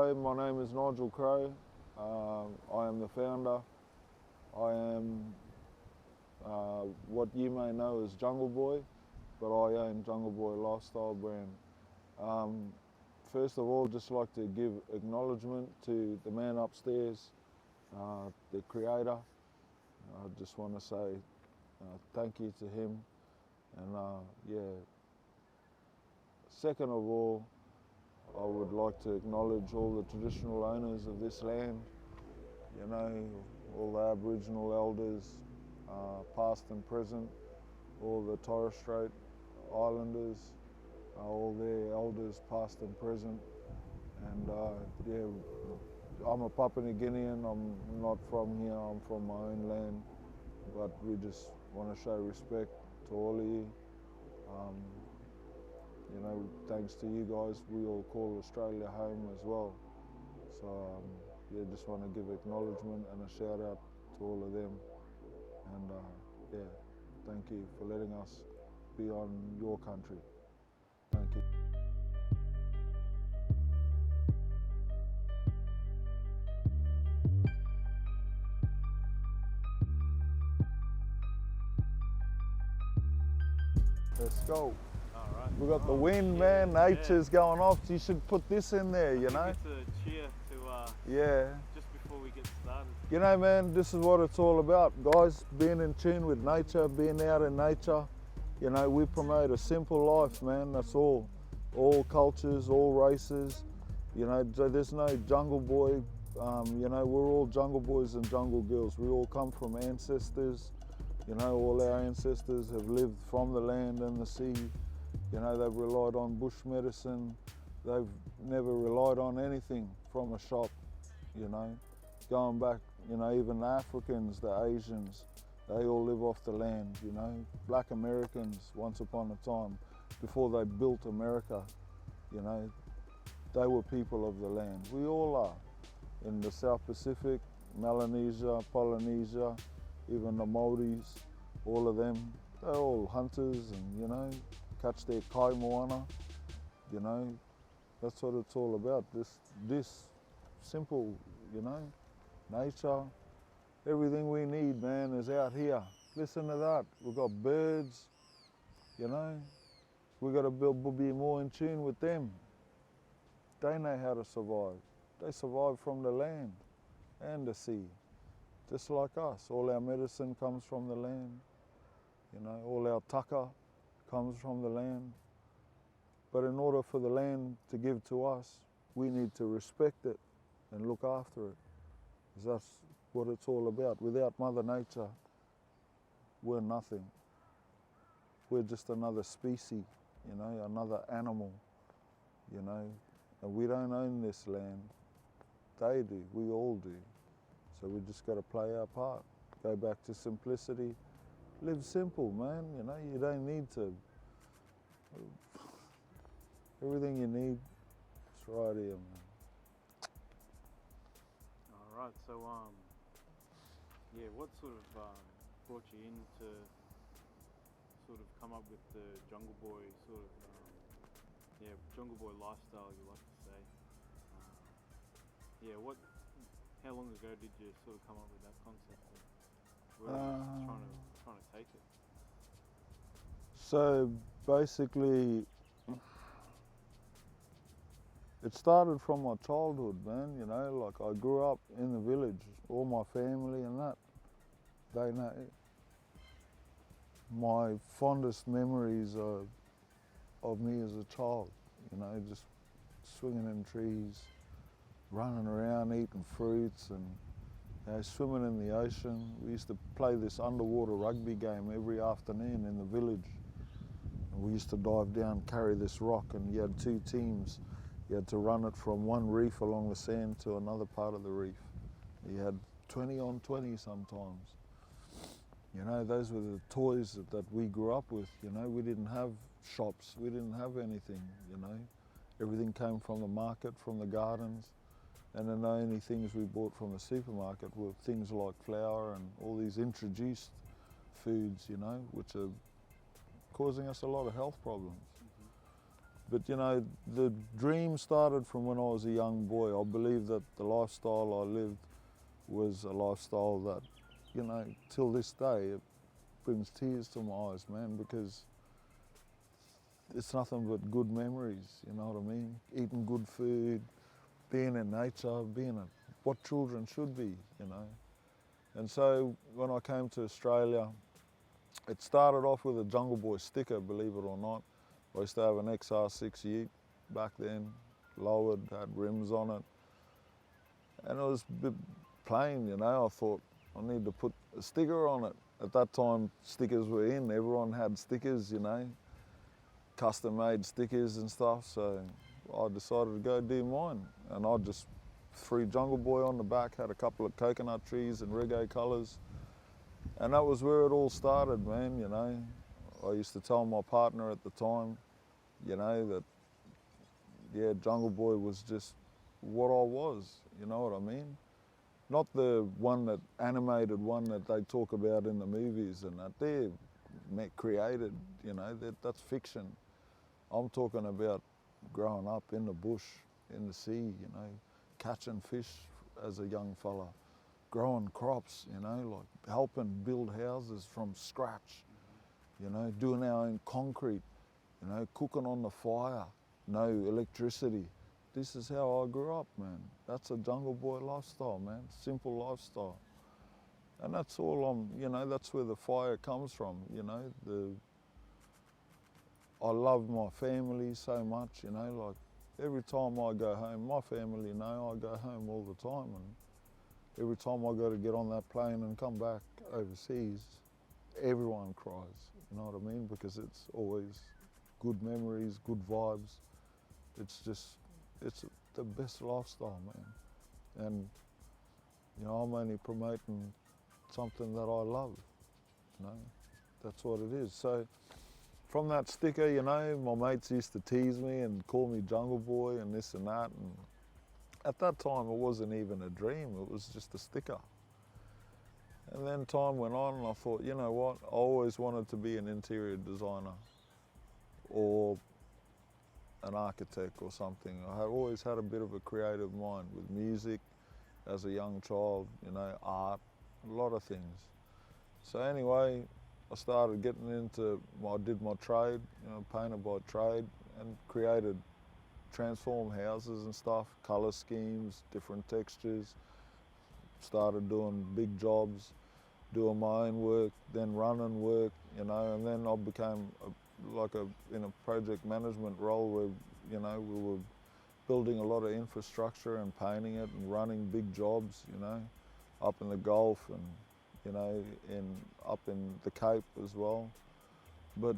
Hi, my name is Nigel Crough. I am the founder. I am what you may know as Jungle Boii, but I own Jungle Boii Lifestyle brand. First of all, just like to give acknowledgement to the man upstairs, the creator. I just want to say thank you to him. And yeah, second of all, I would like to acknowledge all the traditional owners of this land, you know, all the Aboriginal elders, past and present, all the Torres Strait Islanders, all their elders past and present. And yeah, I'm a Papua New Guinean. I'm not from here, I'm from my own land, but we just want to show respect to all of you. You know, thanks to you guys, we all call Australia home as well. So yeah, just want to give acknowledgement and a shout out to all of them. And yeah, thank you for letting us be on your country. Thank you. Let's go. All right. We got the wind, man. Nature's going off. You should put this in there, you know. It's a cheer to Yeah. just before we get started. You know, man, this is what it's all about, guys. Being in tune with nature, being out in nature. You know, we promote a simple life, man. That's all. All cultures, all races. You know, there's no jungle boy. You know, we're all jungle boys and jungle girls. We all come from ancestors. You know, all our ancestors have lived from the land and the sea. You know, they've relied on bush medicine. They've never relied on anything from a shop, you know. Going back, you know, even the Africans, the Asians, they all live off the land, you know. Black Americans, once upon a time, before they built America, you know, they were people of the land. We all are. In the South Pacific, Melanesia, Polynesia, even the Maoris, all of them, they're all hunters and, you know, catch their kai moana, you know. That's what it's all about, this simple, you know, nature. Everything we need, man, is out here. Listen to that, we've got birds, you know. We've got to be more in tune with them. They know how to survive. They survive from the land and the sea, just like us. All our medicine comes from the land, you know, all our taka comes from the land. But in order for the land to give to us, we need to respect it and look after it. Because that's what it's all about. Without Mother Nature, we're nothing. We're just another species, you know, another animal, you know. And we don't own this land. They do, we all do. So we just got to play our part. Go back to simplicity. Live simple, man, you know, you don't need to. Everything you need is right here, man. All right. So yeah, what sort of brought you in to sort of come up with the Jungle Boii sort of Jungle Boii lifestyle, you like to say? Yeah, how long ago did you sort of come up with that concept? Where are you trying to take it? So basically, it started from my childhood, man, you know, like I grew up in the village, all my family and that, they know. My fondest memories are of me as a child, you know, just swinging in trees, running around, eating fruits and, you know, swimming in the ocean. We used to play this underwater rugby game every afternoon in the village. And we used to dive down, carry this rock, and you had two teams. You had to run it from one reef along the sand to another part of the reef. You had 20 on 20 sometimes. You know, those were the toys that we grew up with, you know. We didn't have shops, we didn't have anything, you know. Everything came from the market, from the gardens. And then the only things we bought from the supermarket were things like flour and all these introduced foods, you know, which are causing us a lot of health problems. But you know, the dream started from when I was a young boy. I believe that the lifestyle I lived was a lifestyle that, you know, till this day, it brings tears to my eyes, man, because it's nothing but good memories, you know what I mean? Eating good food, being in nature, what children should be, you know. And so when I came to Australia, it started off with a Jungle Boii sticker, believe it or not. I used to have an XR6 Ute back then, lowered, had rims on it. And it was a bit plain, you know. I thought I need to put a sticker on it. At that time, stickers were in. Everyone had stickers, you know, custom-made stickers and stuff. So I decided to go do mine. And I just threw Jungle Boii on the back, had a couple of coconut trees and reggae colours. And that was where it all started, man, you know. I used to tell my partner at the time, you know, that, yeah, Jungle Boii was just what I was, you know what I mean? Not the one that animated one that they talk about in the movies and that they're created, you know, that's fiction. I'm talking about growing up in the bush, in the sea, you know, catching fish as a young fella, growing crops, you know, like helping build houses from scratch, you know, doing our own concrete, you know, cooking on the fire, no electricity. This is how I grew up, man. That's a Jungle Boii lifestyle, man. Simple lifestyle. And that's all you know, that's where the fire comes from, you know. I love my family so much, you know, like every time I go home, my family know I go home all the time, and every time I go to get on that plane and come back overseas, everyone cries, you know what I mean? Because it's always good memories, good vibes. It's the best lifestyle, man. And, you know, I'm only promoting something that I love, you know, that's what it is. So from that sticker, you know, my mates used to tease me and call me Jungle Boii and this and that. And at that time, it wasn't even a dream, it was just a sticker. And then time went on and I thought, you know what, I always wanted to be an interior designer or an architect or something. I had always had a bit of a creative mind with music as a young child, you know, art, a lot of things. So anyway, I started getting into, I did my trade, you know, painter by trade, and created transform houses and stuff, colour schemes, different textures. Started doing big jobs, doing my own work, then running work, you know, and then I became in a project management role where, you know, we were building a lot of infrastructure and painting it and running big jobs, you know, up in the Gulf and, you know, up in the Cape as well. But,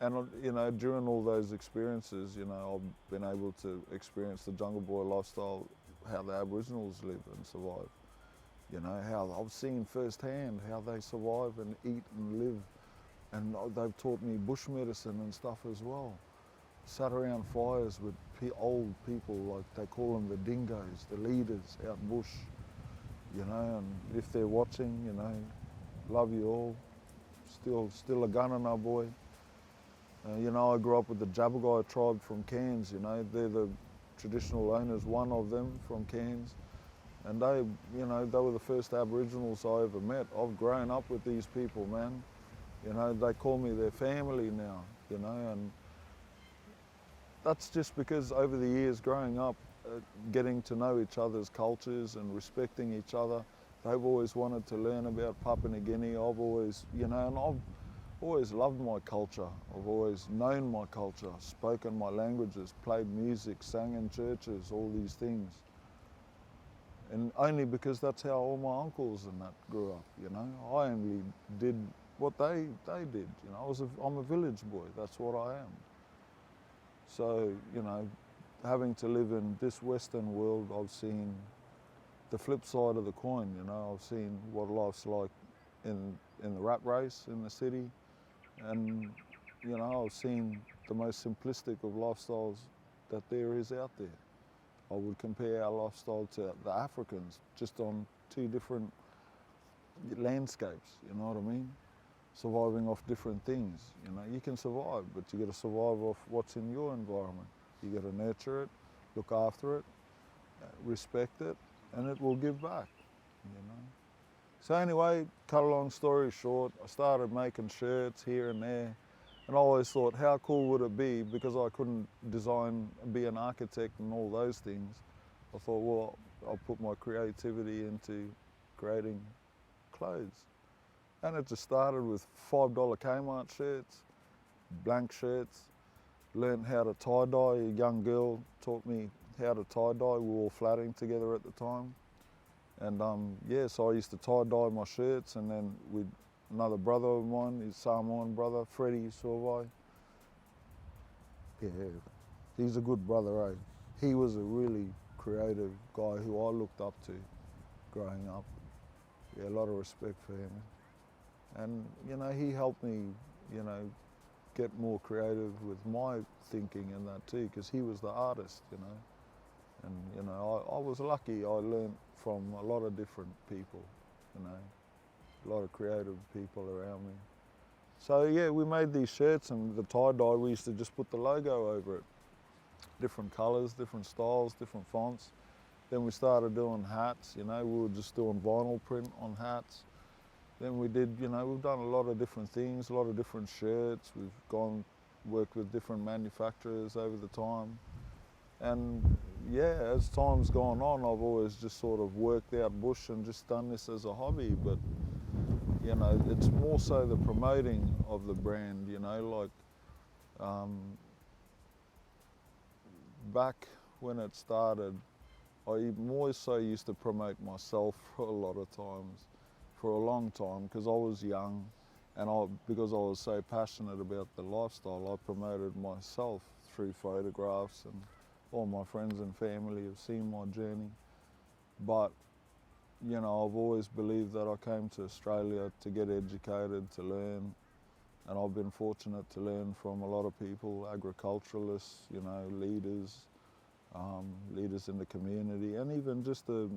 and you know, during all those experiences, you know, I've been able to experience the Jungle Boii lifestyle, how the Aboriginals live and survive. You know, how I've seen firsthand how they survive and eat and live. And they've taught me bush medicine and stuff as well. Sat around fires with old people, like they call them the dingoes, the leaders out bush, you know, and if they're watching, you know, love you all. Still a gunner, no boy. You know, I grew up with the Jabbergai tribe from Cairns, you know, they're the traditional owners, one of them from Cairns. And they, you know, they were the first Aboriginals I ever met. I've grown up with these people, man. You know, they call me their family now, you know, and that's just because over the years growing up, getting to know each other's cultures and respecting each other, they've always wanted to learn about Papua New Guinea. I've always, you know, and I've always loved my culture. I've always known my culture, spoken my languages, played music, sang in churches, all these things. And only because that's how all my uncles and that grew up, you know. I only did what they did, you know. I'm a village boy, that's what I am. So, you know, having to live in this Western world, I've seen the flip side of the coin, you know. I've seen what life's like in the rat race in the city, and, you know, I've seen the most simplistic of lifestyles that there is out there. I would compare our lifestyle to the Africans, just on two different landscapes, you know what I mean? surviving off different things. You know, you can survive, but you got to survive off what's in your environment. You got to nurture it, look after it, respect it, and it will give back. You know. So anyway, cut a long story short, I started making shirts here and there, and I always thought, how cool would it be? Because I couldn't design, be an architect and all those things. I thought, well, I'll put my creativity into creating clothes. And it just started with $5 Kmart shirts, blank shirts, learned how to tie-dye. A young girl taught me how to tie-dye. We were all flatting together at the time. And yeah, so I used to tie-dye my shirts, and then with another brother of mine, his Samoan brother, Freddie Sorvai. Yeah, he's a good brother, eh? He was a really creative guy who I looked up to growing up. Yeah, a lot of respect for him. And, you know, he helped me, you know, get more creative with my thinking and that too, because he was the artist, you know. And, you know, I was lucky. I learned from a lot of different people, you know, a lot of creative people around me. So, yeah, we made these shirts, and the tie-dye, we used to just put the logo over it. Different colours, different styles, different fonts. Then we started doing hats, you know, we were just doing vinyl print on hats. Then we did, you know, we've done a lot of different things, a lot of different shirts. We've worked with different manufacturers over the time. And yeah, as time's gone on, I've always just sort of worked out bush and just done this as a hobby. But, you know, it's more so the promoting of the brand, you know, like back when it started, I more so used to promote myself for a lot of times, for a long time, because I was young, and because I was so passionate about the lifestyle, I promoted myself through photographs, and all my friends and family have seen my journey. But, you know, I've always believed that I came to Australia to get educated, to learn, and I've been fortunate to learn from a lot of people, agriculturalists, you know, leaders, leaders in the community, and even just the,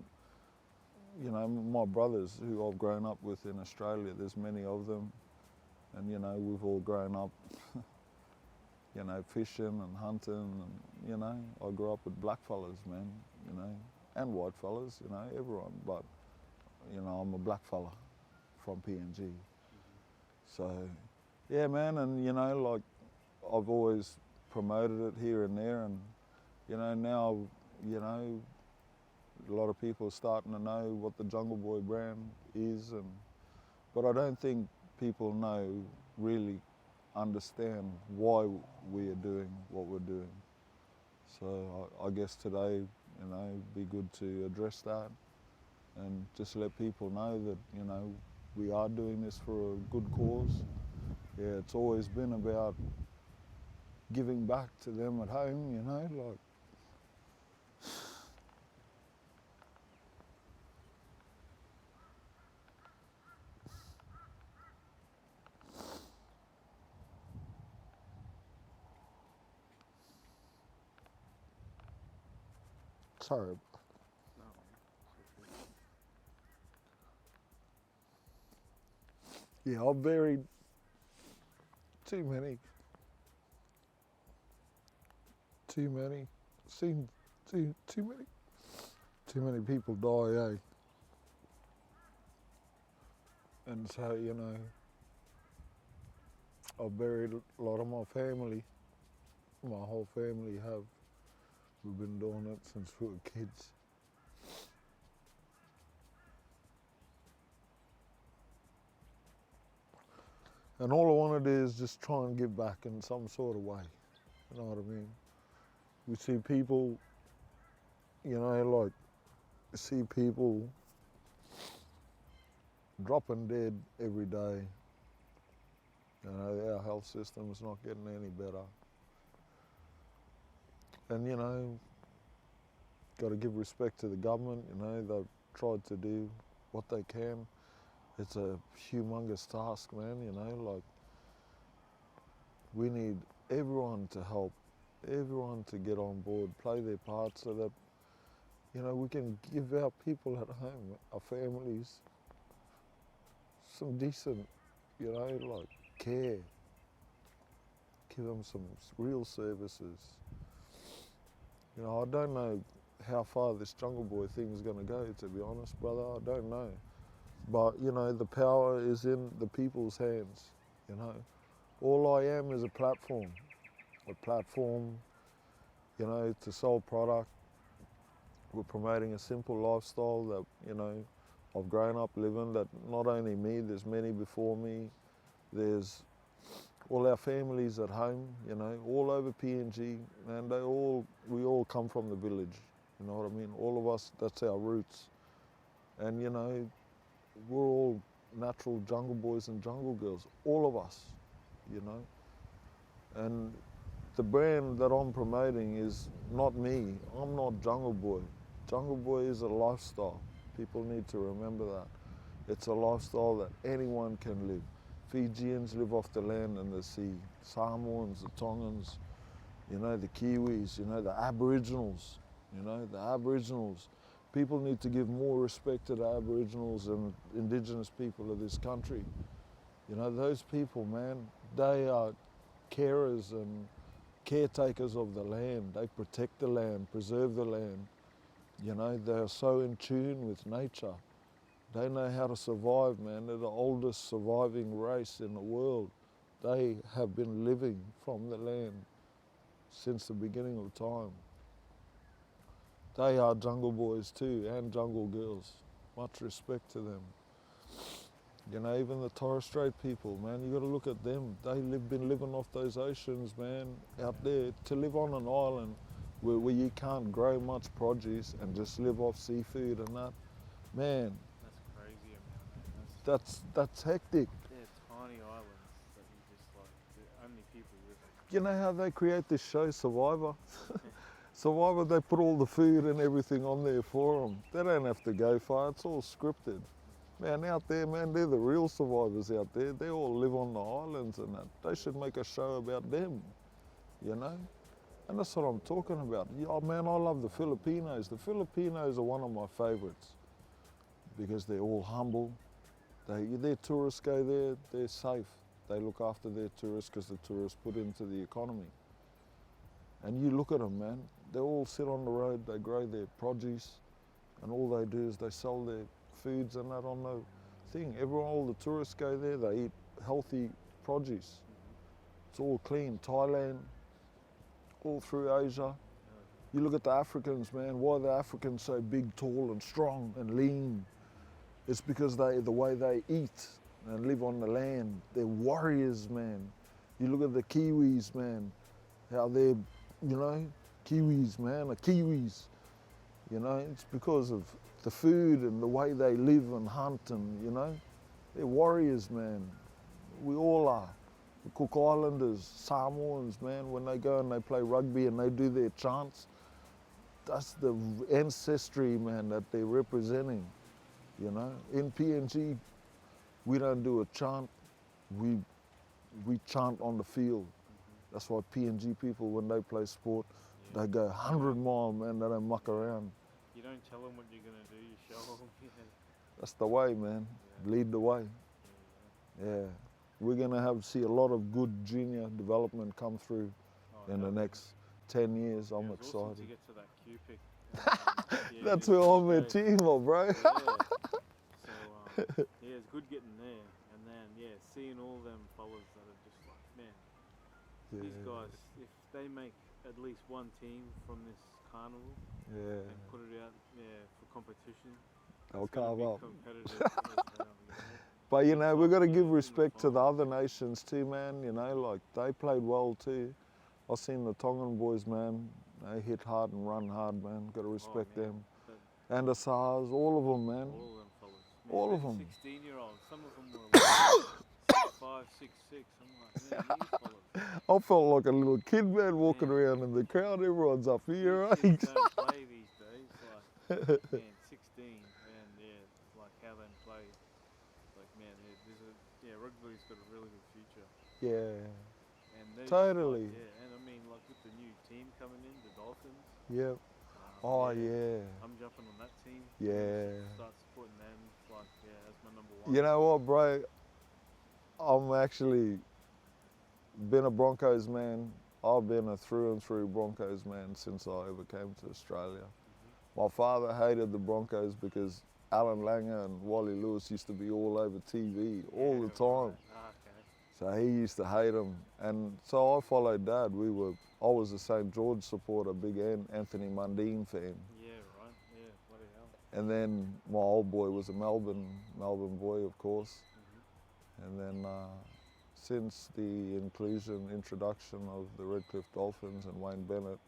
you know, my brothers who I've grown up with in Australia. There's many of them, and, you know, we've all grown up, you know, fishing and hunting, and, you know, I grew up with black fellas, man, you know, and white fellas, you know, everyone, but, you know, I'm a black fella from PNG. So, yeah, man, and, you know, like, I've always promoted it here and there, and, you know, now, you know, a lot of people are starting to know what the Jungle Boii brand is, but I don't think people really understand why we are doing what we're doing. So I guess today, you know, be good to address that and just let people know that, you know, we are doing this for a good cause. Yeah, it's always been about giving back to them at home, you know, like. Sorry. Yeah, I've buried too many, seen too many people die, eh? And so, you know, I've buried a lot of my family. My whole family have. We've been doing it since we were kids. And all I want to do is just try and give back in some sort of way. You know what I mean? We see people, you know, like, see people dropping dead every day. You know, our health system is not getting any better. And, you know, got to give respect to the government. You know, they've tried to do what they can. It's a humongous task, man, you know, like, we need everyone to help, everyone to get on board, play their part so that, you know, we can give our people at home, our families, some decent you know, like care. Give them some real services. You know, I don't know how far this Jungle Boii thing is going to go, to be honest, brother. I don't know. But, you know, the power is in the people's hands, you know. All I am is a platform, you know, to sell product. We're promoting a simple lifestyle that, you know, I've grown up living, that not only me, there's many before me. There's all our families at home, you know, all over PNG, and we all come from the village, you know what I mean? All of us, that's our roots. And, you know, we're all natural jungle boys and jungle girls, all of us, you know. And the brand that I'm promoting is not me. I'm not Jungle Boii. Jungle Boii is a lifestyle. People need to remember that. It's a lifestyle that anyone can live. Fijians live off the land and the sea. Samoans, the Tongans, you know, the Kiwis, you know, the Aboriginals, you know, the Aboriginals. People need to give more respect to the Aboriginals and Indigenous people of this country. You know, those people, man, they are carers and caretakers of the land. They protect the land, preserve the land. You know, they are so in tune with nature. They know how to survive, man. They're the oldest surviving race in the world. They have been living from the land since the beginning of time. They are jungle boys too, and jungle girls. Much respect to them. You know, even the Torres Strait people, man, you got to look at them. They've been living off those oceans, man, out there. To live on an island where you can't grow much produce and just live off seafood and that, man, That's crazy amount, man. that's hectic. Yeah, tiny islands that you just like, the only people live in. You know how they create this show, Survivor? Survivor, they put all the food and everything on there for them. They don't have to go far, it's all scripted. Man, out there, man, they're the real survivors out there. They all live on the islands and that. They should make a show about them, you know? And that's what I'm talking about. Yeah, man, I love the Filipinos. The Filipinos are one of my favorites because they're all humble. Their tourists go there, they're safe. They look after their tourists because the tourists put into the economy. And you look at them, man, they all sit on the road, they grow their produce, and all they do is they sell their foods and that on the thing. All the tourists go there, they eat healthy produce. It's all clean. Thailand, all through Asia. You look at the Africans, man, why are the Africans so big, tall and strong and lean? It's because the way they eat and live on the land. They're warriors, man. You look at the Kiwis, man, how they're, you know, Kiwis, man, are Kiwis. You know, it's because of the food and the way they live and hunt and, you know, they're warriors, man. We all are. The Cook Islanders, Samoans, man, when they go and they play rugby and they do their chants, that's the ancestry, man, that they're representing, you know. In PNG, we don't do a chant, we chant on the field. That's why PNG people, when they play sport, they go 100 mile, man, they don't muck around. You don't tell them what you're going to do, you show them. That's the way, man. Lead the way. Yeah. We're going to see a lot of good junior development come through in the next 10 years. I'm excited. Awesome to get to that Q pick. That's where I'm a team, bro. Yeah. So, it's good getting there. And then, seeing all them fellas that are just like, man, these guys, if they make at least one team from this carnival and put it out for competition, they'll carve up. Competitive as well, you know? But, you know, we've got to give respect to the other nations too, man. You know, like, they played well too. I've seen the Tongan boys, man. They hit hard and run hard, man. Got to respect them. And the SARS, all of them, man. All of them fellas. Man, all of them. 16-year-olds. Some of them were like 5, 6, 6. I'm like, man, these fellas. I felt like a little kid, man, walking around in the crowd. Everyone's up here, right? Kids don't play these days. Like, man, 16, and like how they play. Like, man, rugby's got a really good future. Yeah. And totally. Like, and I mean, like with the new team coming in, the Dolphins. Yep. I'm jumping on that team. Yeah. Start supporting them. Like, that's my number one. You know what, bro? I'm actually been a Broncos man. I've been a through and through Broncos man since I ever came to Australia. My father hated the Broncos because Alan Langer and Wally Lewis used to be all over TV all the time. Right. Ah, okay. So he used to hate them. And so I followed Dad. I was a St. George supporter, big Anthony Mundine fan. Yeah, right. Yeah, bloody hell. And then my old boy was a Melbourne boy, of course. And then since the introduction of the Redcliffe Dolphins and Wayne Bennett,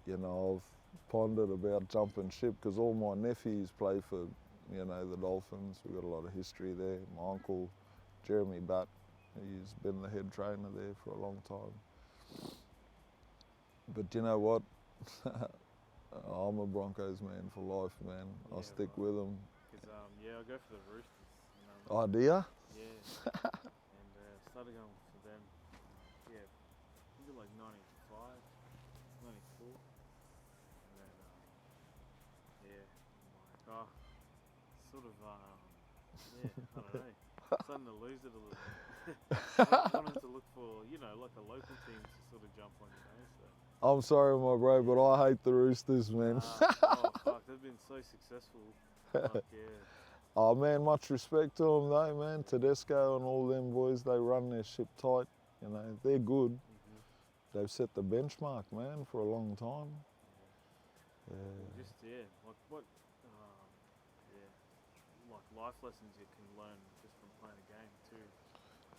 you know, I've pondered about jumping ship because all my nephews play for, you know, the Dolphins. We've got a lot of history there. My uncle, Jeremy Batt, he's been the head trainer there for a long time. But you know what? I'm a Broncos man for life, man. Yeah, I'll stick right. with them. Because, yeah, I go for the Roosters. You know, Oh, do ya? yeah. And started going for them, yeah, I think it like 95, 94. And then, yeah, I'm like, oh, sort of, yeah, I don't know. Starting to lose it a little bit. Wanted to look for, you know, like a local team to sort of jump on, you know, so. I'm sorry, my bro, but I hate the Roosters, man. Oh, fuck, they've been so successful. Fuck, yeah. Oh man, much respect to them though, man. Tedesco and all them boys, they run their ship tight. You know, they're good. They've set the benchmark, man, for a long time. Yeah. Just, yeah, like what, yeah, like life lessons you can learn just from playing a game too.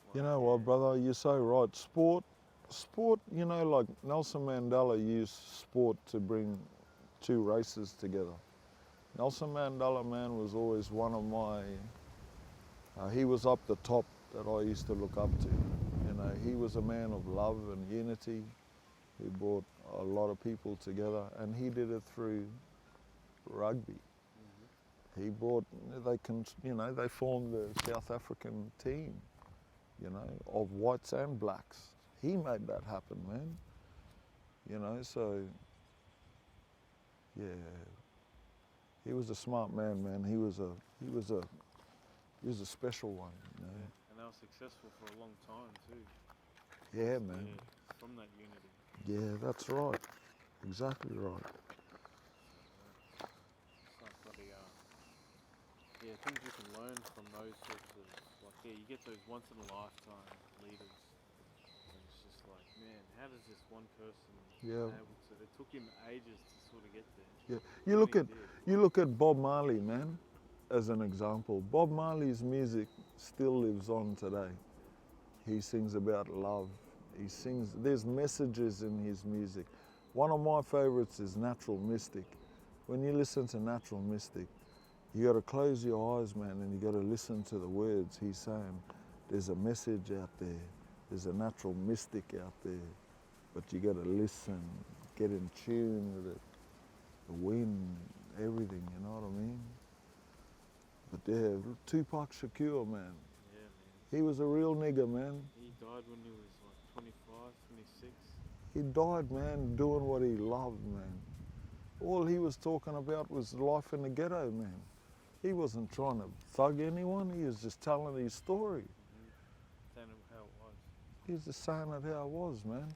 Like, You know what, brother? You're so right. Sport. You know, like Nelson Mandela used sport to bring two races together. Nelson Mandela, man, was always one of my. He was up the top that I used to look up to. You know, he was a man of love and unity. He brought a lot of people together, and he did it through rugby. He brought. They formed the South African team. You know, of whites and blacks. He made that happen, man. You know, so yeah, he was a smart man, man. He was a special one, you know. yeah, and they were successful for a long time too. Yeah, man. Yeah, from that unity. Yeah, that's right. Exactly right. It's like bloody, yeah, things you can learn from those sorts of, like, yeah, you get those once in a lifetime leaders. And it's just like, man, how does this one person Yeah. able to? It took him ages to sort of get there. Yeah. But he did. You look at Bob Marley, man, as an example. Bob Marley's music still lives on today. He sings about love. There's messages in his music. One of my favorites is Natural Mystic. When you listen to Natural Mystic, you got to close your eyes, man, and you got to listen to the words he's saying. There's a message out there. There's a natural mystic out there. But you got to listen, get in tune with it. The wind, everything, you know what I mean? But yeah, Tupac Shakur, man. Yeah, man. He was a real nigga, man. He died when he was like 25, 26. He died, man, doing what he loved, man. All he was talking about was life in the ghetto, man. He wasn't trying to thug anyone. He was just telling his story. Telling him how it was. He was just saying it how it was, man.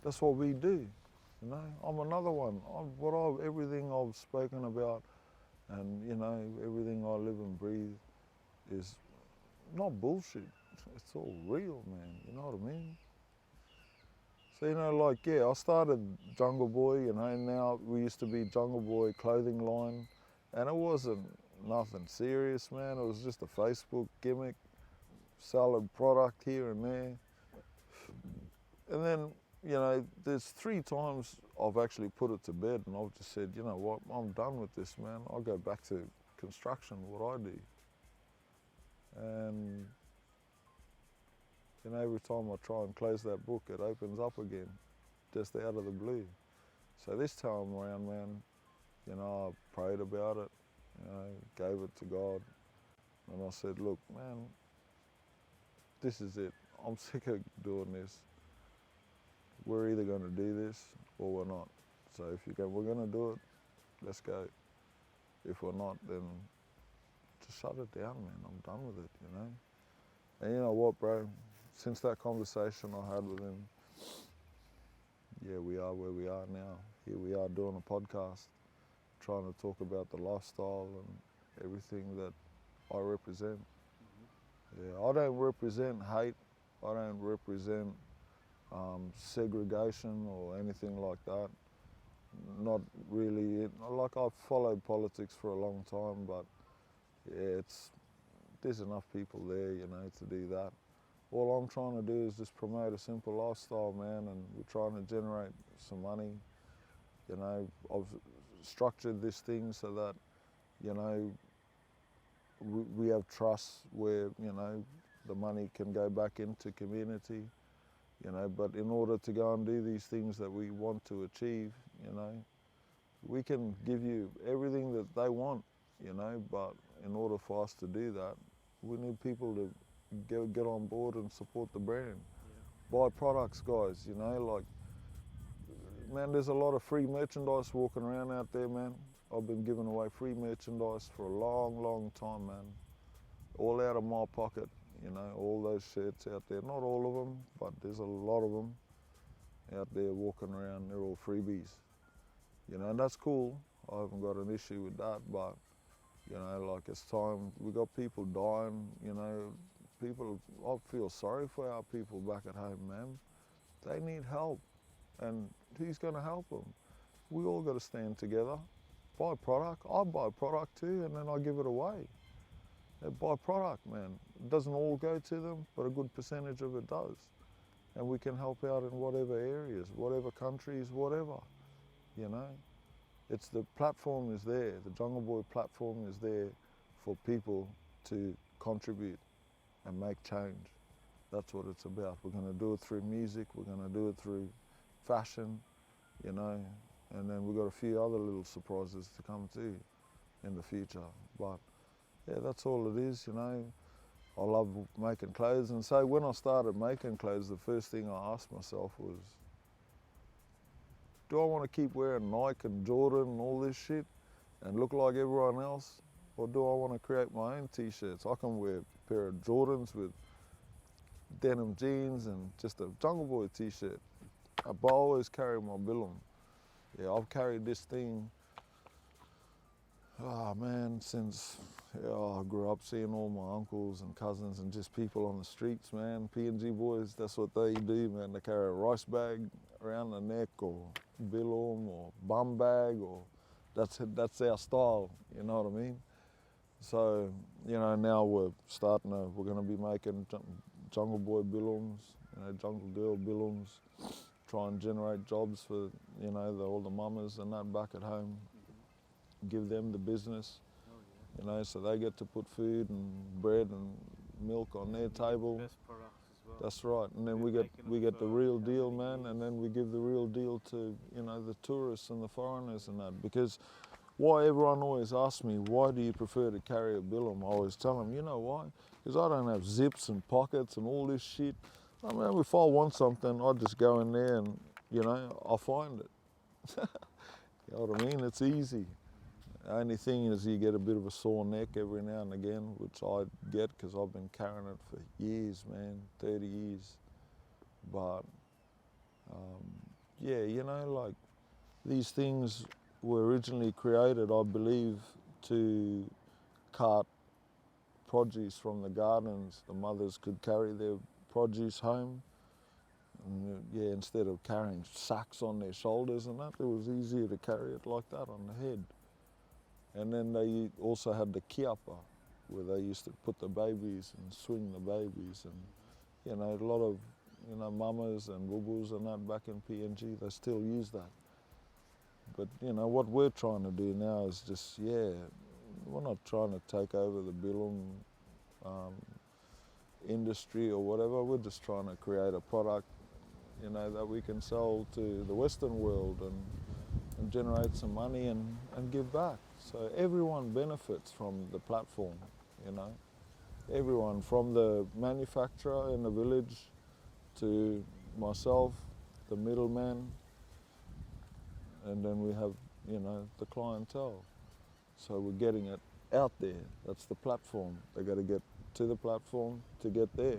That's what we do, you know. I'm another one. Everything I've spoken about, and you know, everything I live and breathe, is not bullshit. It's all real, man. You know what I mean? So you know, like I started Jungle Boii, you know. Now we used to be Jungle Boii clothing line, and it wasn't nothing serious, man. It was just a Facebook gimmick, sell a product here and there. And then, you know, there's 3 times I've actually put it to bed and I've just said, you know what, I'm done with this, man. I'll go back to construction, what I do. And, you know, every time I try and close that book, it opens up again, just out of the blue. So this time around, man, you know, I prayed about it, you know, gave it to God. And I said, look, man, this is it. I'm sick of doing this. We're either going to do this or we're not. So if we're going to do it, let's go. If we're not, then just shut it down, man. I'm done with it, you know. And you know what, bro? Since that conversation I had with him, yeah, we are where we are now. Here we are doing a podcast, trying to talk about the lifestyle and everything that I represent. Yeah, I don't represent hate. I don't represent segregation or anything like that. Not really. Like, I've followed politics for a long time, but yeah, there's enough people there, you know, to do that. All I'm trying to do is just promote a simple lifestyle, man, and we're trying to generate some money. You know, I've structured this thing so that, you know, we have trusts where, you know, the money can go back into community, you know, but in order to go and do these things that we want to achieve, you know, we can give you everything that they want, you know, but in order for us to do that, we need people to get on board and support the brand. Yeah. Buy products, guys, you know, like, man, there's a lot of free merchandise walking around out there, man. I've been giving away free merchandise for a long, long time, man. All out of my pocket, you know, all those shirts out there. Not all of them, but there's a lot of them out there walking around. They're all freebies, you know, and that's cool. I haven't got an issue with that, but, you know, like, it's time. We got people dying, you know, people, I feel sorry for our people back at home, man. They need help, and who's gonna help them? We all gotta stand together. Buy product. I buy product too, and then I give it away. They buy product, man. It doesn't all go to them, but a good percentage of it does. And we can help out in whatever areas, whatever countries, whatever, you know. It's the platform is there. The Jungle Boii platform is there for people to contribute and make change. That's what it's about. We're gonna do it through music. We're gonna do it through fashion, you know, and then we've got a few other little surprises to come too in the future. But yeah, that's all it is, you know. I love making clothes, and so when I started making clothes, the first thing I asked myself was, do I want to keep wearing Nike and Jordan and all this shit and look like everyone else, or do I want to create my own t-shirts? I can wear a pair of Jordans with denim jeans and just a Jungle Boii t-shirt, but I always carry my billum. Yeah, I've carried this thing, oh man, since I grew up seeing all my uncles and cousins and just people on the streets, man. PNG boys, that's what they do, man. They carry a rice bag around the neck, or billum, or bum bag, or that's our style, you know what I mean? So, you know, now we're gonna be making Jungle Boii billums, you know, Jungle Girl billums, try and generate jobs for, you know, all the mamas and that back at home, give them the business, you know, so they get to put food and bread and milk on their table. Best products as well. That's right, and then They're we get the real deal, man, years. and then we give the real deal to, you know, the tourists and the foreigners and that. Because why everyone always asks me, why do you prefer to carry a billum? I always tell them, you know why? Because I don't have zips and pockets and all this shit. I mean, if I want something, I just go in there and, you know, I'll find it. You know what I mean? It's easy. The only thing is you get a bit of a sore neck every now and again, which I get because I've been carrying it for years, man, 30 years. But yeah, you know, like, these things were originally created, I believe, to cart produce from the gardens. The mothers could carry their produce home. And, yeah, instead of carrying sacks on their shoulders and that, it was easier to carry it like that on the head. And then they also had the kiapa, where they used to put the babies and swing the babies. And, you know, a lot of, you know, mamas and bubus and that back in PNG, they still use that. But, you know, what we're trying to do now is just, yeah, we're not trying to take over the billum industry or whatever. We're just trying to create a product, you know, that we can sell to the Western world and generate some money and give back. So everyone benefits from the platform, you know. Everyone, from the manufacturer in the village to myself, the middleman, and then we have, you know, the clientele. So we're getting it out there. That's the platform. They got to get to the platform to get there.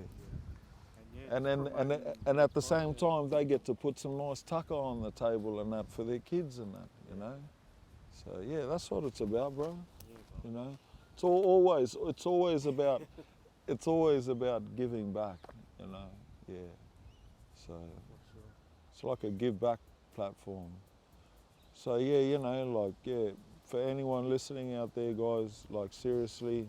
Yeah. And just then promoting and at the product, same yeah. time they get to put some nice tucker on the table and that for their kids and that, you know. So yeah, that's what it's about, bro. Yeah, bro. You know, it's always about giving back, you know. Yeah. So For sure. it's like a give back platform. So yeah, you know, like yeah, for anyone listening out there, guys, like seriously,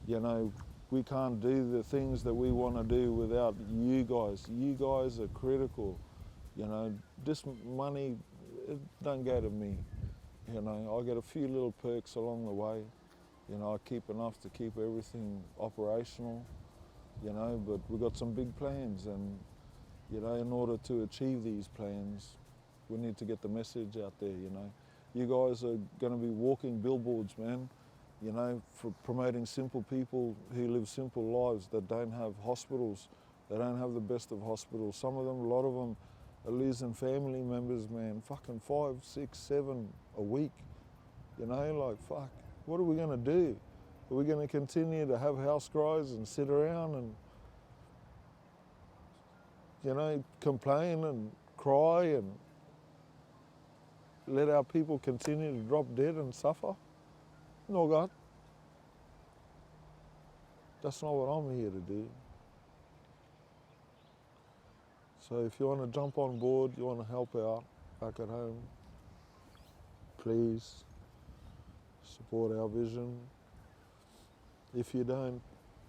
you know, we can't do the things that we want to do without you guys. You guys are critical. You know, this money, it don't go to me. You know, I get a few little perks along the way. You know, I keep enough to keep everything operational, you know, but we've got some big plans and, you know, in order to achieve these plans, we need to get the message out there, you know. You guys are going to be walking billboards, man, you know, for promoting simple people who live simple lives that don't have hospitals. They don't have the best of hospitals. Some of them, a lot of them are losing family members, man, fucking 5, 6, 7 a week. You know, like, fuck, what are we going to do? Are we going to continue to have house cries and sit around and, you know, complain and cry and let our people continue to drop dead and suffer? No, God. That's not what I'm here to do. So if you want to jump on board, you want to help out back at home, please support our vision. If you don't,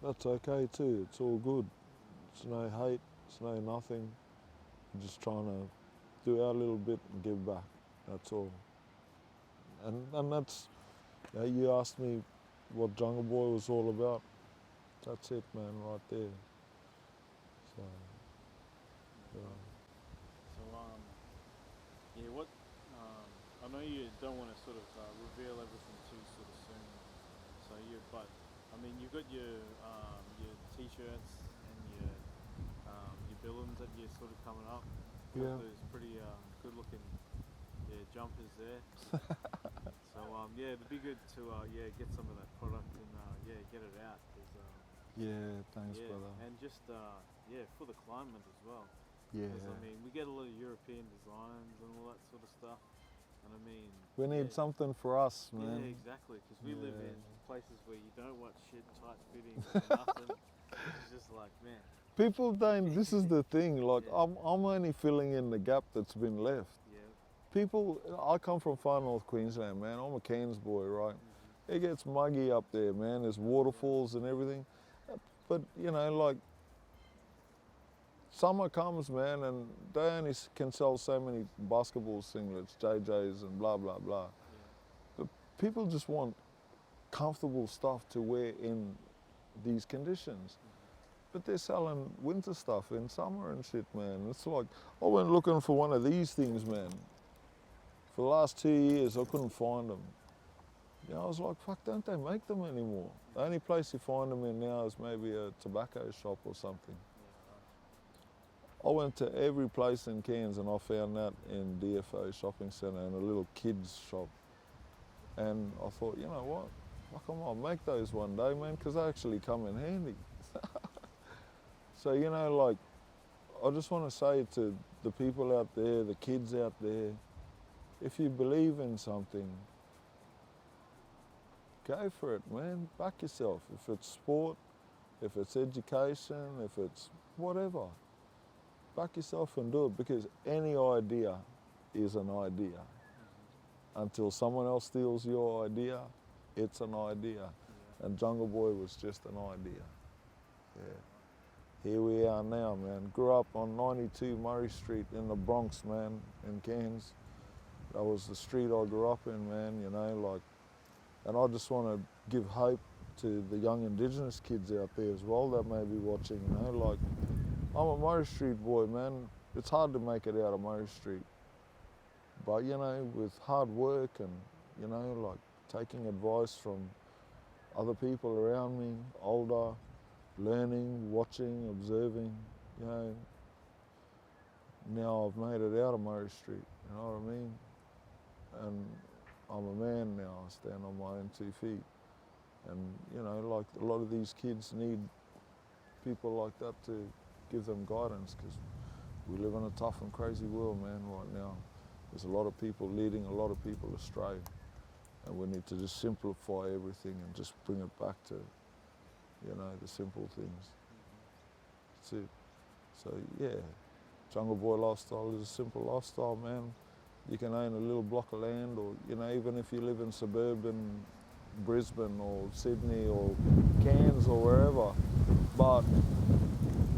that's okay too. It's all good. It's no hate, it's no nothing. We're just trying to do our little bit and give back. That's all. And that's, you know, you asked me what Jungle Boii was all about. That's it, man, right there. So, yeah. So, yeah, what, I know you don't want to sort of reveal everything too sort of soon. So, yeah, but, I mean, you've got your t-shirts and your billums that you're sort of coming up. You've got Yeah. those pretty good looking, jumpers there. So, yeah, it'd be good to, get some of that product and, get it out. 'Cause, Yeah, thanks, yeah, brother. and just for the climate as well. Yeah. Because I mean, we get a lot of European designs and all that sort of stuff, and I mean, We need something for us, yeah, man. exactly. Because we live in Yeah. places where you don't want shit tight fitting or nothing. It's just like, man, People don't, this is the thing, like Yeah. I'm only filling in the gap that's been left. yeah, People, I come from far north Queensland, man. I'm a Cairns boy, right? It gets muggy up there, man. There's waterfalls and everything. But, you know, like, summer comes, man, and they only can sell so many basketball singlets, JJs and blah, blah, blah. But people just want comfortable stuff to wear in these conditions. But they're selling winter stuff in summer and shit, man. It's like, I went looking for one of these things, man. For the last 2 years, I couldn't find them. You know, I was like, fuck, don't they make them anymore? The only place you find them in now is maybe a tobacco shop or something. I went to every place in Cairns and I found that in DFO shopping centre and a little kids shop. And I thought, you know what? Fuck, I might make those one day, man, because they actually come in handy. So, you know, like, I just want to say to the people out there, the kids out there, if you believe in something, go for it, man. Back yourself. If it's sport, if it's education, if it's whatever, back yourself and do it, because any idea is an idea. Until someone else steals your idea, it's an idea. And Jungle Boii was just an idea. Yeah. Here we are now, man. Grew up on 92 Murray Street in the Bronx, man, in Cairns. That was the street I grew up in, man, you know, like, and I just want to give hope to the young Indigenous kids out there as well that may be watching, you know, like, I'm a Murray Street boy, man. It's hard to make it out of Murray Street. But, you know, with hard work and, you know, like, taking advice from other people around me, older, learning, watching, observing, you know, now I've made it out of Murray Street, you know what I mean? And I'm a man now, I stand on my own 2 feet. And you know, like a lot of these kids need people like that to give them guidance, because we live in a tough and crazy world, man, right now. There's a lot of people leading a lot of people astray, and we need to just simplify everything and just bring it back to, you know, the simple things. That's it. So yeah, Jungle Boii Lifestyle is a simple lifestyle, man. You can own a little block of land, or you know, even if you live in suburban Brisbane or Sydney or Cairns or wherever, but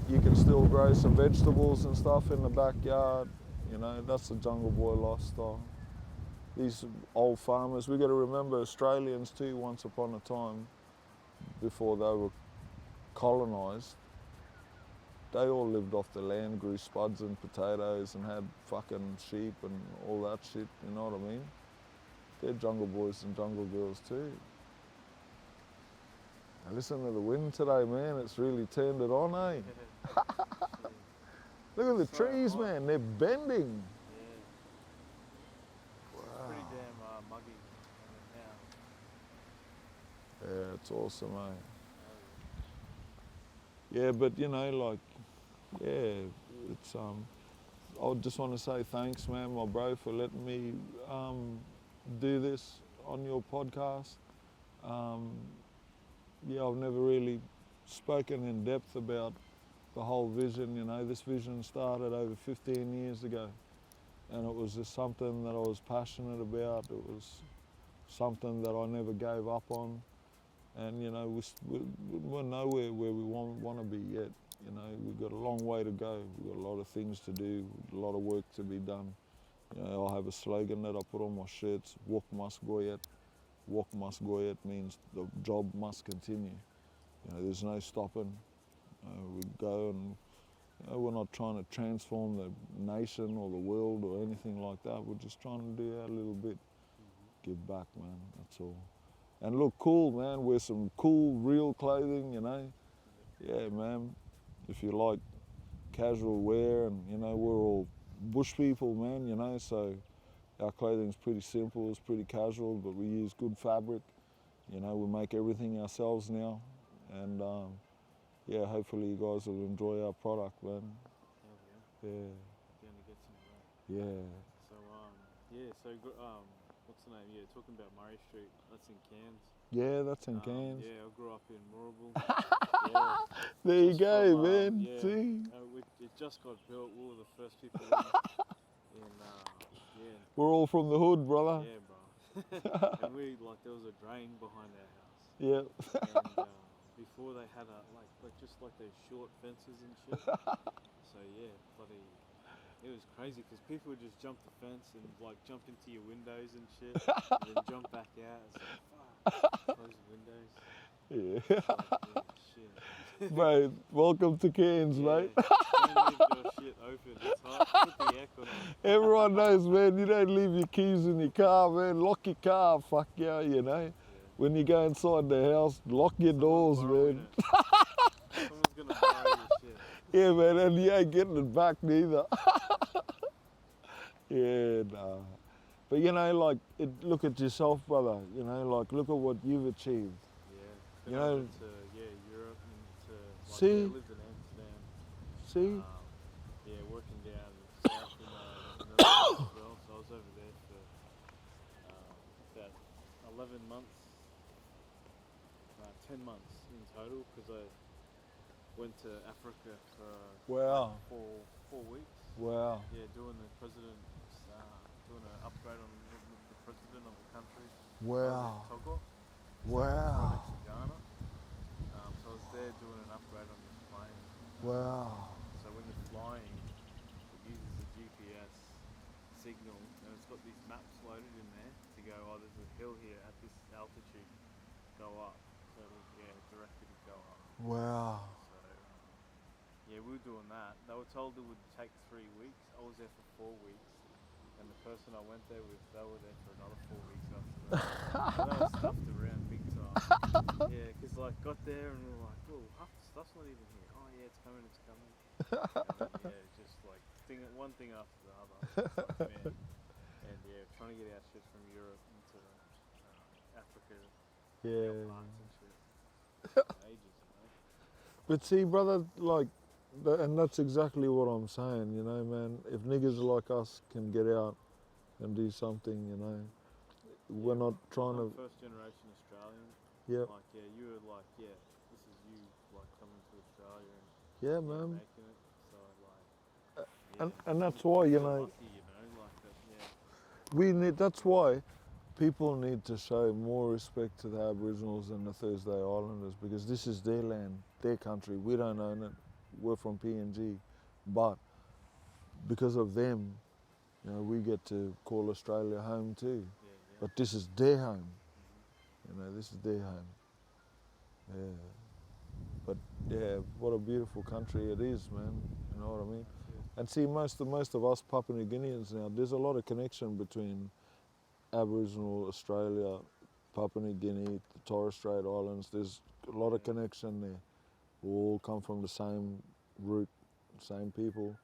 you can still grow some vegetables and stuff in the backyard. You know, that's the Jungle Boii Lifestyle. These old farmers, we got to remember Australians too, once upon a time, before they were colonised, they all lived off the land, grew spuds and potatoes and had fucking sheep and all that shit, you know what I mean? They're jungle boys and jungle girls too. Now listen to the wind today, man, it's really turned it on, eh? Look at the So trees, hot. man, they're bending. Yeah. Wow. Pretty damn muggy now. Yeah, it's awesome, eh? Yeah, but you know, like, yeah, it's I just want to say thanks, man, my bro, for letting me do this on your podcast. Yeah, I've never really spoken in depth about the whole vision. You know, this vision started over 15 years ago, and it was just something that I was passionate about. It was something that I never gave up on, and you know, we're nowhere where we want to be yet. You know, we've got a long way to go. We've got a lot of things to do, a lot of work to be done. You know, I have a slogan that I put on my shirts: "Walk must go yet." Walk must go yet means the job must continue. You know, there's no stopping. We go, and you know, we're not trying to transform the nation or the world or anything like that. We're just trying to do our little bit, give back, man. That's all. And look cool, man. Wear some cool, real clothing. You know, yeah, man. If you like casual wear, and you know, we're all bush people, man. You know, so our clothing's pretty simple. It's pretty casual, but we use good fabric. You know, we make everything ourselves now, and yeah, hopefully you guys will enjoy our product, man. Hell yeah. Yeah, Going to get some of that. yeah. So yeah. So what's the name? Yeah, talking about Murray Street. That's in Cairns. Yeah, that's in Cairns. Yeah, I grew up in Moorabool. Yeah. There you Just go, from, man. yeah, See? it just got built. We were the first people in yeah. We're all from the hood, brother. Yeah, bro. And there was a drain behind our house. Yeah. And before they had just like those short fences and shit. So yeah, it was crazy because people would just jump the fence and like jump into your windows and shit, and then jump back out. It's like, fuck, close the windows. Yeah. It's like, yeah, shit. Mate, welcome to Cairns, mate. Don't leave your shit open. It's hot. Put the aircon on. Everyone knows, man, you don't leave your keys in your car, man. Lock your car, fuck yeah, you know. Yeah. When you go inside the house, lock your doors, man. Someone's gonna borrow your shit. Yeah, man, and you ain't getting it back neither. Yeah, nah. But you know, like, look at yourself, brother. You know, like, look at what you've achieved. Yeah. You know, Over to Europe and to See? I lived in Amsterdam. See? Yeah, working down south in the Netherlands as well. So I was over there for about 11 months, 10 months in total, because I went to Africa for Wow. four weeks. Wow. Yeah, doing the president's, doing an upgrade on the president of the country. Wow. Togo. Wow. Next to Ghana. So I was there doing an upgrade on this plane. Wow. So when you're flying, it uses a GPS signal, and it's got these maps loaded in there to go, oh, there's a hill here at this altitude, go up. So it'll direct you to go up. Wow. So yeah, we were doing that. They were told it would take 3 weeks. I was there for 4 weeks, and the person I went there with, they were there for another 4 weeks after that. So they were stuffed around big time. Yeah, because like got there and we were like, oh, half the stuff's not even here. Oh yeah, it's coming, it's coming. And then, yeah, just like one thing after the other. Like, man. And yeah, trying to get our shit from Europe into Africa, Yeah. parts and shit. But see, brother, like, and that's exactly what I'm saying, you know, man. If niggas like us can get out and do something, you know, we're not trying to. First generation Australian. Yeah, Like, yeah, you were like, yeah, this is you, like, coming to Australia and yeah, man. making it. So, like, yeah. And that's why, you feel know, lucky, you know, like, yeah. we need. That's why people need to show more respect to the Aboriginals and the Thursday Islanders, because this is their land, their country. We don't own it. We're from PNG, but because of them, you know, we get to call Australia home too. Yeah. But this is their home. You know, this is their home. Yeah. But yeah, what a beautiful country it is, man. You know what I mean? And see, most of us Papua New Guineans now, there's a lot of connection between Aboriginal Australia, Papua New Guinea, the Torres Strait Islands. There's a lot of connection there. We all come from the same root, same people,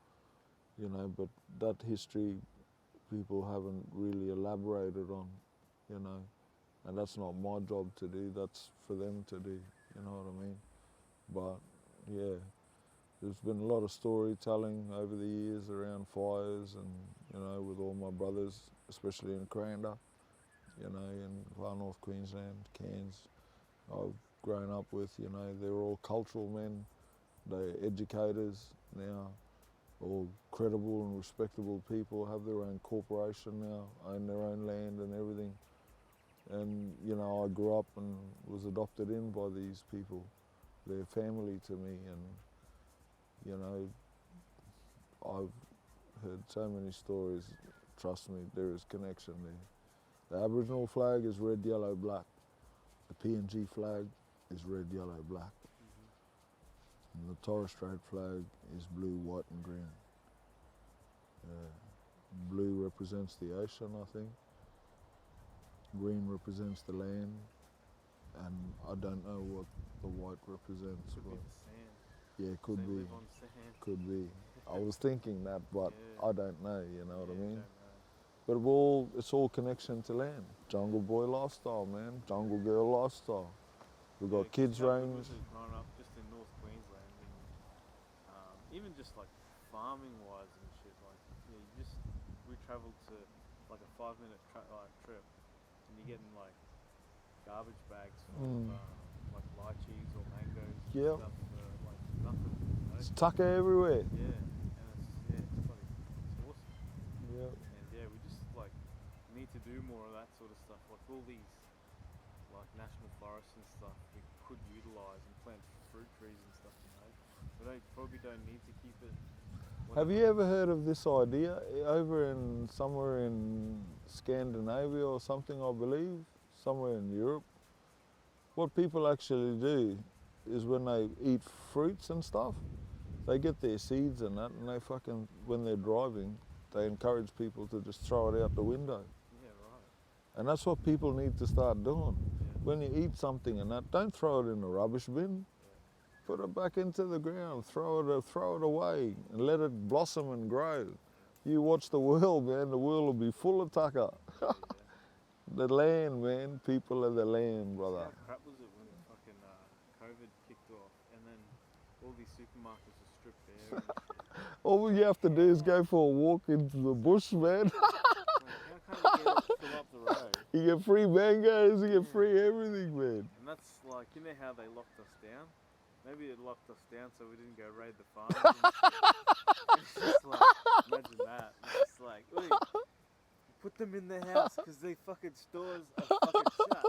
you know, but that history people haven't really elaborated on, you know. And that's not my job to do, that's for them to do, you know what I mean? But yeah, there's been a lot of storytelling over the years around fires and, you know, with all my brothers, especially in Cranda, you know, in far north Queensland, Cairns. I've grown up with, you know, they're all cultural men, they're educators now, all credible and respectable people, have their own corporation now, own their own land and everything. And, you know, I grew up and was adopted in by these people. They're family to me, and, you know, I've heard so many stories. Trust me, there is connection there. The Aboriginal flag is red, yellow, black. The PNG flag is red, yellow, black. And the Torres Strait flag is blue, white and green. Blue represents the ocean, I think. Green represents the land, and I don't know what the white represents. Could be but the sand. yeah, could They be, live on sand. could be. I was thinking that, but Yeah. I don't know. You know what I mean? Don't know. But it's all connection to land. Jungle Boii Lifestyle, man. Jungle Girl Lifestyle. We've got kids range. Growing up just in North Queensland, and even just like farming wise and shit, like we travelled to like a 5-minute trip, and you're getting like garbage bags full of like lychees or mangoes and stuff for like nothing. You know? It's tucker everywhere. Yeah, and it's awesome. Yeah. And yeah, we just like need to do more of that sort of stuff, like all these like national forests and stuff we could utilise and plant fruit trees and stuff, you know. But probably don't need to keep it. Have you ever heard of this idea over in somewhere in Scandinavia or something, I believe, somewhere in Europe? What people actually do is when they eat fruits and stuff, they get their seeds and that, and they fucking, when they're driving, they encourage people to just throw it out the window. Yeah, right. And that's what people need to start doing. Yeah. When you eat something and that, don't throw it in the rubbish bin. Put it back into the ground, throw it away, and let it blossom and grow. You watch the world, man. The world will be full of tucker. The land, man. People are the land, brother. How crap was it when fucking COVID kicked off, and then all these supermarkets were stripped bare and shit? All you have to do is go for a walk into the bush, man. Like, how can't you fill up the road? You get free mangoes, you get free everything, man. And that's like, you know how they locked us down? Maybe it locked us down so we didn't go raid the farms and shit. It's just like, imagine that. It's just like, oi, put them in their house because their fucking stores are fucking shut.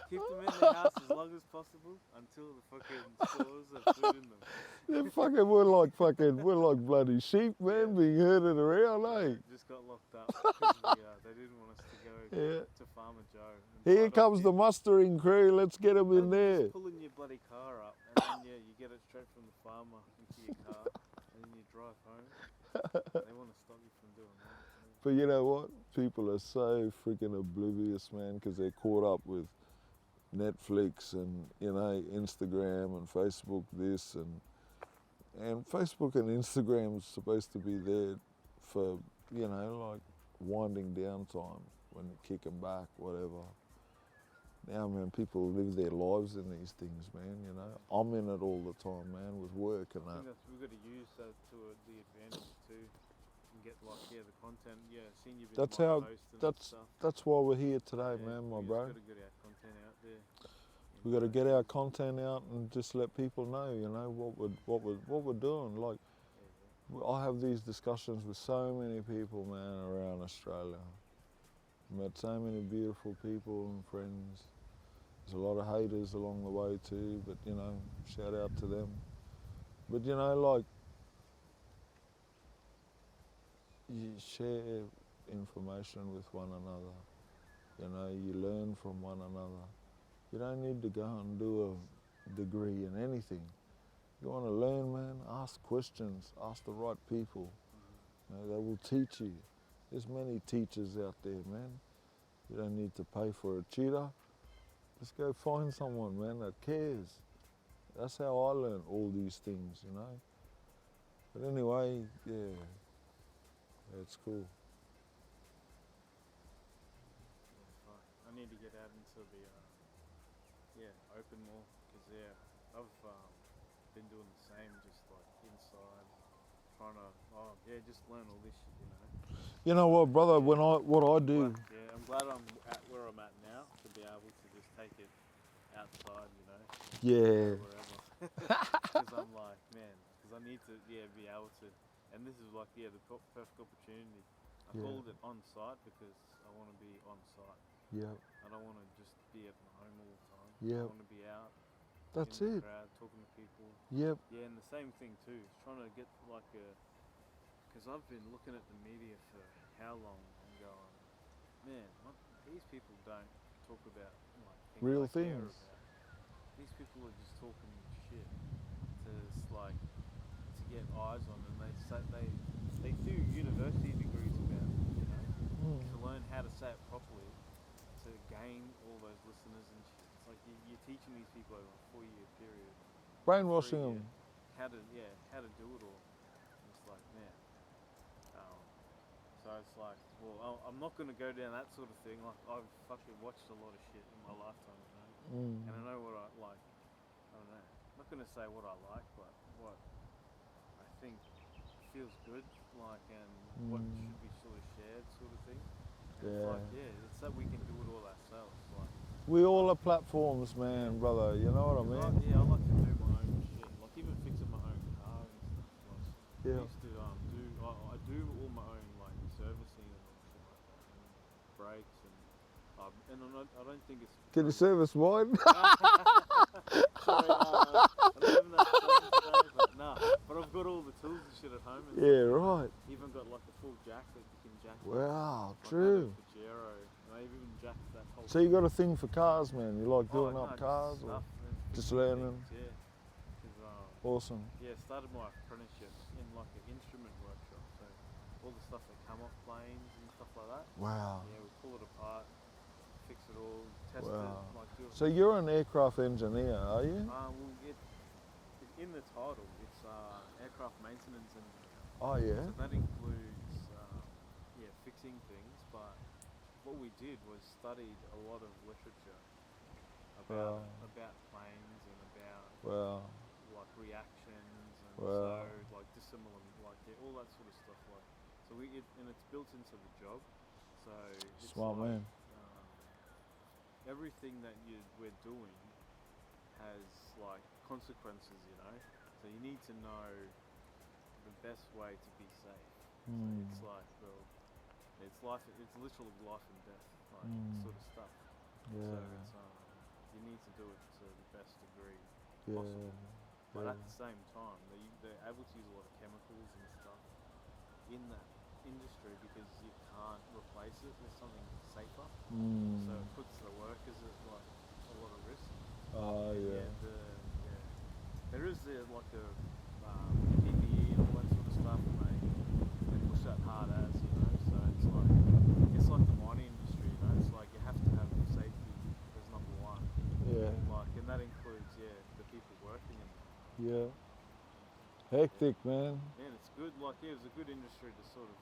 Keep them in their house as long as possible until the fucking stores have food in them. They're fucking, we're like bloody sheep, man, being herded around, eh? Just got locked up because they didn't want us to go to Farmer Joe. Here comes the mustering crew, let's get them in there. Just pulling your bloody car up and then you get it straight from the farmer into your car and then you drive home. They want to stop you from doing that. But you know what? People are so freaking oblivious, man, because they're caught up with Netflix and, you know, Instagram and Facebook this and Facebook and Instagram is supposed to be there for, you know, like winding down time when you kick them back, whatever. Now, man, people live their lives in these things, man, you know. I'm in it all the time, man, with work and I that. think we've got to use that to the advantage too, and get like the content. Yeah, seeing you've been That's like how, posting and that's stuff. that's why we're here today, Yeah, man, my we bro. just got to get our content out there. We got to get our content out and just let people know, you know, what we're doing. Like, I have these discussions with so many people, man, around Australia. Met so many beautiful people and friends. There's a lot of haters along the way too, but you know, shout out to them. But you know, like, you share information with one another. You know, you learn from one another. You don't need to go and do a degree in anything. You want to learn, man, ask questions, ask the right people. You know, they will teach you. There's many teachers out there, man. You don't need to pay for a tutor. Just go find someone, man, that cares. That's how I learned all these things, you know. But anyway, yeah, it's cool. I need to get out into the open more because I've been doing the same, just like inside, trying to just learn all this shit, you know. You know what, brother? What I do. I'm glad I'm at where I'm at now to be able to just take it outside, you know. Yeah. Wherever. Because I'm like, man, because I need to be able to, and this is like the perfect opportunity. I called it on site because I want to be on site. Yeah. I don't want to just be at my home all the time. Yeah. I want to be out. That's in the it. crowd, talking to people. Yep. Yeah, and the same thing too. Trying to get like because I've been looking at the media for how long and going, man, these people don't talk about like things Real I care things. about. These people are just talking shit to like to get eyes on, and they do university degrees about it, you know, to learn how to say it properly, to gain all those listeners and shit. It's like you're teaching these people over a 4-year period, Brainwashing them. how to do it all. And it's like, man. So it's like, well, I'm not going to go down that sort of thing. Like, I've fucking watched a lot of shit in my lifetime, you know? And I know what I like. I don't know. I'm not going to say what I like, but what I think feels good, like, and what should be sort of shared, sort of thing. And it's like, it's that we can do it all ourselves. Like, we all are platforms, man, brother. You know what I mean? I like to do my own shit. Like, even fixing my own car and stuff. Like, I used to I do all my own like servicing and shit like that, and brakes and I don't think it's. Can you service mine? Sorry, I don't have that time today, but but I've got all the tools and shit at home. And Right. Even got like a full jack that you can jack. Wow, like true. Pajero, and I even jacked that whole. So you got a thing for cars, man? You like doing up just cars or stuff, just learning? things, yeah. Awesome. Yeah, started my apprenticeship in like an instrument workshop, so all the stuff that come off planes and stuff like that. Wow. Yeah, we pull it apart, fix it all, test Wow. it, like do it. So you're an aircraft engineer, are you? In the title, it's aircraft maintenance engineer. Oh yeah. So that includes fixing things, but what we did was studied a lot of literature about planes and about like reactions and so like dissimilar, like all that sort of stuff. Like so and it's built into the job. So it's Smart like, man. everything that we're doing has like consequences, you know. So you need to know the best way to be safe. So it's like it's literally life and death, like sort of stuff. Yeah. So it's you need to do it to the best degree possible. But at the same time, they're able to use a lot of chemicals and stuff in that industry because you can't replace it with something safer. So it puts the workers at like a lot of risk. There is like the PPE and all that sort of stuff, and they push that hard as, you know. So it's like the mining industry, you know. It's like you have to have safety as number one. Yeah. Like, and that includes the people working in it. Yeah. Hectic, man. Man, it's good. Like, it was a good industry to sort of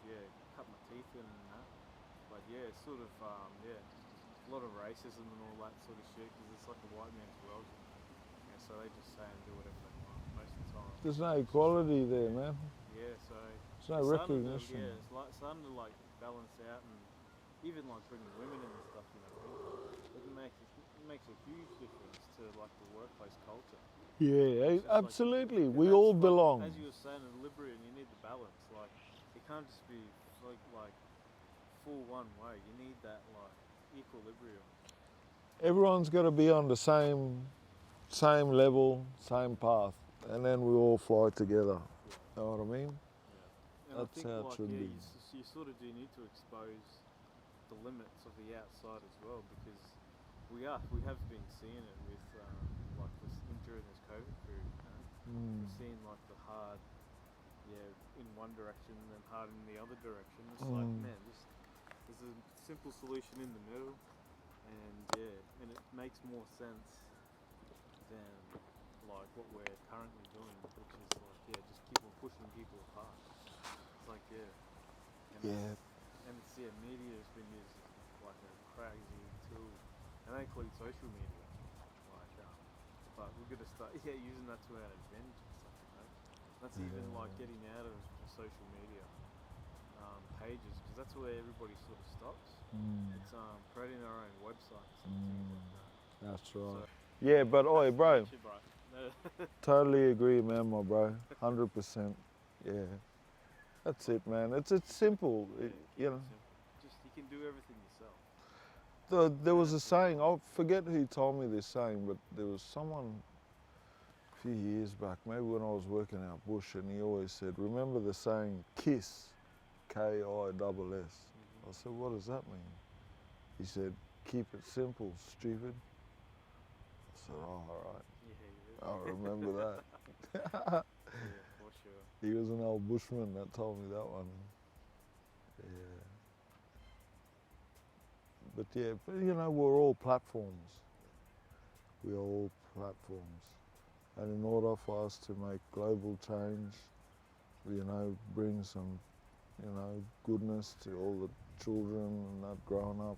cut my teeth in and that. But it's sort of a lot of racism and all that sort of shit because it's like a white man's world. Yeah, so they just say and do whatever they want most of the time. There's no equality there, man. Yeah, so There's no it's starting recognition. To, yeah, it's like starting to like balance out, and even like bringing women in and stuff. You know, it makes a huge difference to like the workplace culture. Yeah, It's just absolutely. and we that's all like, belong. As you were saying, in Liberian, you need the balance. Like, it can't just be like full one way. You need that like equilibrium. Everyone's got to be on the same level, same path, and then we all fly together. Yeah. Know what I mean? Yeah. And That's I think how it like should be. you sort of do need to expose the limits of the outside as well, because we have been seeing it with like this during this COVID period. You know? We've seen like the hard, in one direction and then hard in the other direction. It's like, man, there's a simple solution in the middle, and it makes more sense than like what we're currently doing, which is like just keep on pushing people apart. It's like and media has been used as like a crazy tool, and that includes social media. Like, but we're gonna start using that to our advantage and stuff. You know? That's even like getting out of the social media pages, because that's where everybody sort of stops. It's creating our own websites and things like that. That's right. So, Yeah, but oi, bro, shit, bro. totally agree, man, my bro. 100%. Yeah, that's it, man. It's simple. You know. Just you can do everything yourself. There was a saying. I forget who told me this saying, but there was someone a few years back, maybe when I was working out bush, and he always said, "Remember the saying, KISS, KISS." I said, "What does that mean?" He said, "Keep it simple, stupid." I said, "Oh, all right. Yeah, I'll remember that." yeah, for sure. He was an old bushman that told me that one. Yeah. But yeah, you know, we're all platforms. We are all platforms. And in order for us to make global change, you know, bring some, you know, goodness to all the children and that growing up,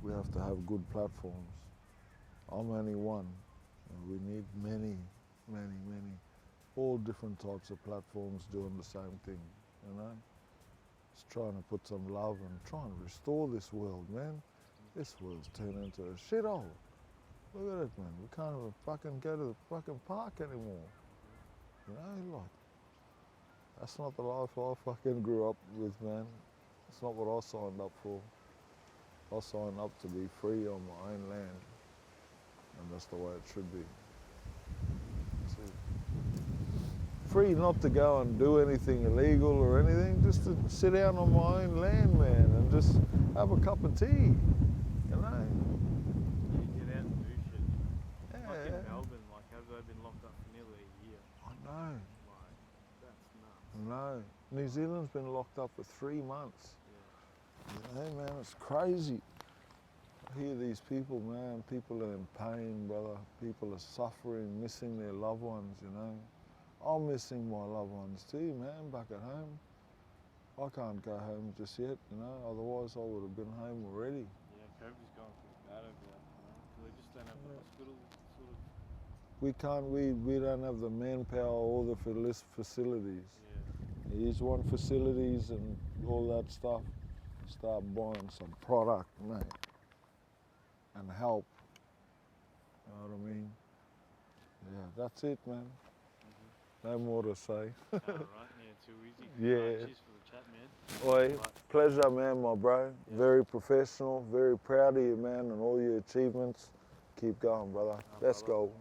we have to have good platforms. I'm only one. We need many, all different types of platforms doing the same thing, you know? Just trying to put some love and trying to restore this world, man. This world's turned into a shithole. Look at it, man. We can't even fucking go to the fucking park anymore. You know, like, that's not the life I fucking grew up with, man. It's not what I signed up for. I signed up to be free on my own land. And that's the way it should be. That's it. Free not to go and do anything illegal or anything, just to sit down on my own land, man, and just have a cup of tea, you know? Get out and do shit. Yeah. Like in Melbourne, like have they been locked up for nearly a year? I know. Like, that's nuts. I know. New Zealand's been locked up for 3 months. Yeah. You know, man, it's crazy. I hear these people, man, people are in pain, brother. People are suffering, missing their loved ones, you know. I'm missing my loved ones too, man, back at home. I can't go home just yet, you know, otherwise I would have been home already. Yeah, COVID's going pretty bad over there, you know, because they just don't have the hospital sort of. We don't have the manpower or the facilities. Yeah. You just want facilities and all that stuff. Start buying some product, mate, and help. You know what I mean? Yeah, that's it, man. No more to say. Alright, yeah, too easy. Yeah. Cheers for the chat, man. Oi, pleasure, man, my bro. Yeah. Very professional, very proud of you, man, and all your achievements. Keep going, brother. Let's brother. go.